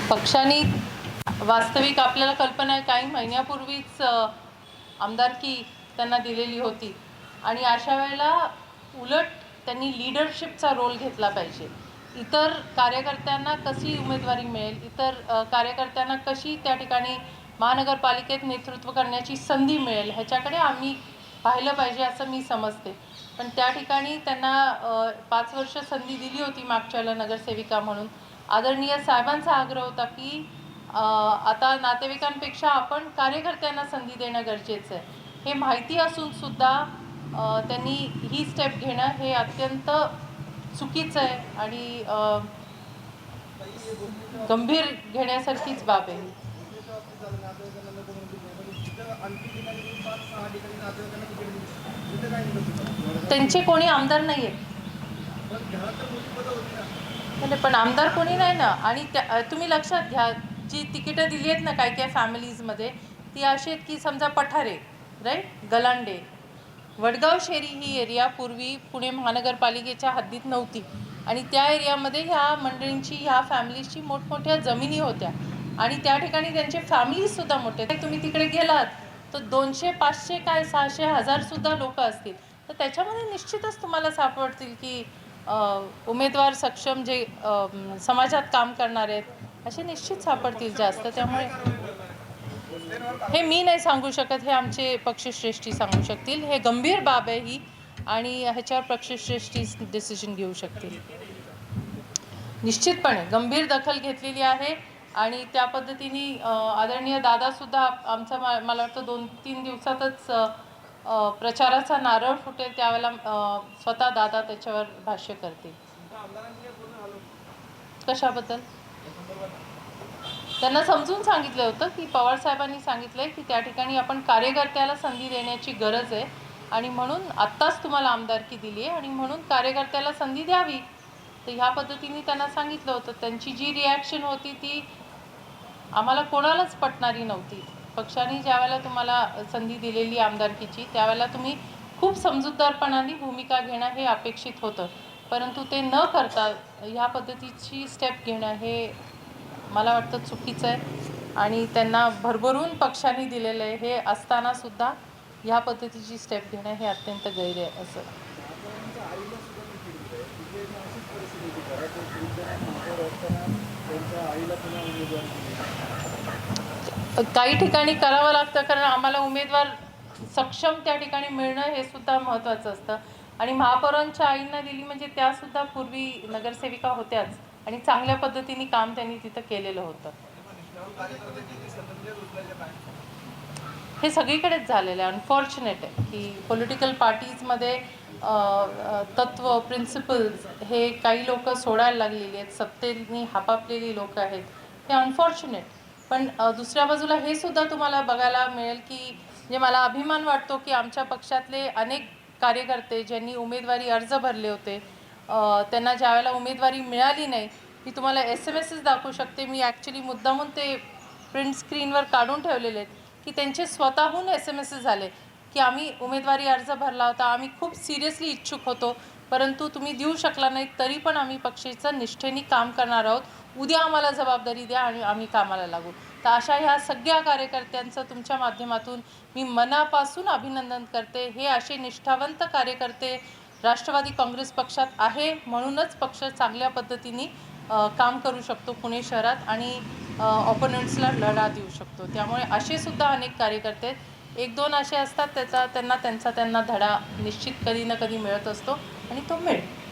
पक्षाने वास्तविक आपल्याला कल्पना आहे काही महिन्यापूर्वीच आमदारकी त्यांना दिलेली होती आणि अशा वेळेला उलट त्यांनी लीडरशिपचा रोल घेतला पाहिजे. इतर कार्यकर्त्यांना कशी उमेदवारी मिळेल, इतर कार्यकर्त्यांना कशी त्या ठिकाणी महानगरपालिकेत नेतृत्व करण्याची संधी मिळेल ह्याच्याकडे आम्ही पाहिलं पाहिजे असं मी समजते. पण त्या ठिकाणी त्यांना 5 वर्ष संधी दिली होती मागच्याला नगरसेविका म्हणून. आदरणीय साहेबांचा आग्रह होता की आता नातेवाईकांपेक्षा आपण कार्यकर्त्यांना संधी देणं गरजेचं आहे. हे माहिती असून सुद्धा त्यांनी ही स्टेप घेणं हे अत्यंत चुकीचं आहे आणि गंभीर घेण्यासारखीच बाब आहे. त्यांचे कोणी आमदार नाही आहेत, पण आमदार कोणी नाही ना. आणि तुम्ही लक्षात घ्या, जी तिकीटं दिली आहेत ना काही काही फॅमिलीजमध्ये, ती अशी आहेत की समजा पठारे, राईट, गलांडे, वडगाव शेरी ही एरिया पूर्वी पुणे महानगरपालिकेच्या हद्दीत नव्हती आणि त्या एरियामध्ये ह्या मंडळींची, ह्या फॅमिलीजची मोठमोठ्या जमिनी होत्या आणि त्या ठिकाणी त्यांचे फॅमिलीजसुद्धा मोठे. तुम्ही तिकडे गेलात तर 200, 500 काय 600, 1000सुद्धा लोक असतील, तर त्याच्यामध्ये निश्चितच तुम्हाला सापडतील की उमेदवार सक्षम जे समाजात काम करणारे आहेत असे निश्चित सापडतील जास्त. त्यामुळे हे मी नाही सांगू शकत, हे आमचे पक्षश्रेष्ठी सांगू शकतील. हे गंभीर बाब आहे ही आणि ह्याच्यावर पक्षश्रेष्ठी डिसिजन घेऊ शकतील. निश्चितपणे गंभीर दखल घेतलेली आहे आणि त्या पद्धतीने आदरणीय दादासुद्धा आमचा मला वाटतं 2-3 दिवसातच प्रचाराचा नारळ फुटेल त्यावेळेला स्वतः दादा त्याच्यावर भाष्य करतील. कशाबद्दल? त्यांना समजून सांगितलं होतं की पवार साहेबांनी सांगितलंय की त्या ठिकाणी आपण कार्यकर्त्याला संधी देण्याची गरज आहे आणि म्हणून आत्ताच तुम्हाला आमदारकी दिली आहे आणि म्हणून कार्यकर्त्याला संधी द्यावी. तर ह्या पद्धतीने त्यांना सांगितलं होतं. त्यांची जी रिॲक्शन होती ती आम्हाला कोणालाच पटणारी नव्हती. पक्षाने ज्यावेळेला तुम्हाला संधी दिलेली आमदारकीची त्यावेळेला तुम्ही खूप समजूतदारपणाने भूमिका घेणं हे अपेक्षित होतं, परंतु ते न करता ह्या पद्धतीची स्टेप घेणं हे मला वाटतं चुकीचं आहे आणि त्यांना भरभरून पक्षाने दिलेलं आहे हे असतानासुद्धा ह्या पद्धतीची स्टेप घेणं हे अत्यंत गैर आहे. असं काही ठिकाणी करावं लागतं कारण आम्हाला उमेदवार सक्षम त्या ठिकाणी मिळणं हे सुद्धा महत्त्वाचं असतं आणि महापौरांच्या आईंना दिली म्हणजे त्यासुद्धा पूर्वी नगरसेविका होत्याच आणि चांगल्या पद्धतीने काम त्यांनी तिथं केलेलं होतं. हे सगळीकडेच झालेलं आहे. अनफॉर्च्युनेट आहे की पॉलिटिकल पार्टीजमध्ये तत्व, प्रिन्सिपल्स हे काही लोक सोडायला लागलेली आहेत, सत्तेने हापापलेली लोक आहेत. हे अनफॉर्च्युनेट. पण दुसऱ्या बाजूला हे सुद्धा तुम्हाला बघायला मिळेल की जे मला अभिमान वाटतो की आमच्या पक्षातले अनेक कार्यकर्ते ज्यांनी उमेदवारी अर्ज भरले होते त्यांना ज्यावेळेला उमेदवारी मिळाली नाही, मी तुम्हाला SMS दाखवू शकते. मी ॲक्च्युली मुद्दामून ते प्रिंट स्क्रीनवर काढून ठेवलेले आहेत की त्यांचे स्वतःहून SMS झाले की आम्ही उमेदवारी अर्ज भरला होता, आम्ही खूप सिरियसली इच्छुक होतो, परंतु तुम्ही देऊ शकला नाही, तरी पण आम्ही पक्षाचं निष्ठेने काम करणार आहोत, उद्या आम्हाला जबाबदारी द्या आणि आम्ही कामाला लागू. तर अशा ह्या सगळ्या कार्यकर्त्यांचं तुमच्या माध्यमातून मी मनापासून अभिनंदन करते. हे असे निष्ठावंत कार्यकर्ते राष्ट्रवादी काँग्रेस पक्षात आहे, म्हणूनच पक्ष चांगल्या पद्धतीने काम करू शकतो पुणे शहरात आणि ऑपोनंट्सला लढा देऊ शकतो. त्यामुळे असे सुद्धा अनेक कार्यकर्ते, 1-2 असे असतात, त्यांना धडा निश्चित कधी ना कधी मिळत असतो आणि तो मिळेल.